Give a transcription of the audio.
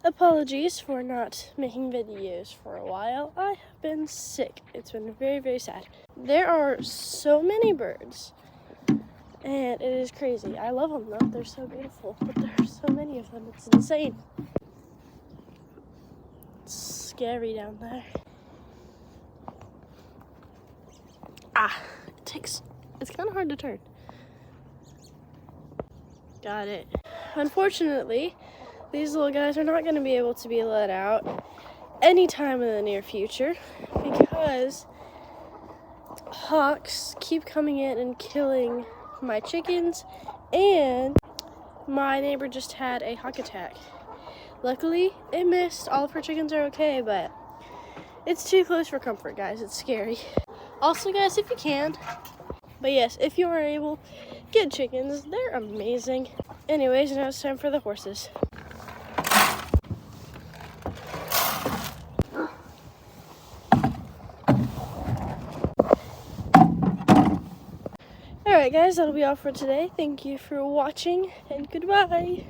Apologies for not making videos for a while. I have been sick. It's been very, very sad. There are so many birds, and it is crazy. I love them though. They're so beautiful, but there are so many of them. It's insane. It's scary down there. It's kind of hard to turn. Got it. Unfortunately, these little guys are not going to be able to be let out anytime in the near future because hawks keep coming in and killing my chickens, and my neighbor just had a hawk attack. Luckily, it missed. All of her chickens are okay, but it's too close for comfort, guys. It's scary. Also, guys, if you can, but yes, if you are able, get chickens. They're amazing. Anyways, now it's time for the horses. Alright guys, that'll be all for today. Thank you for watching, and goodbye.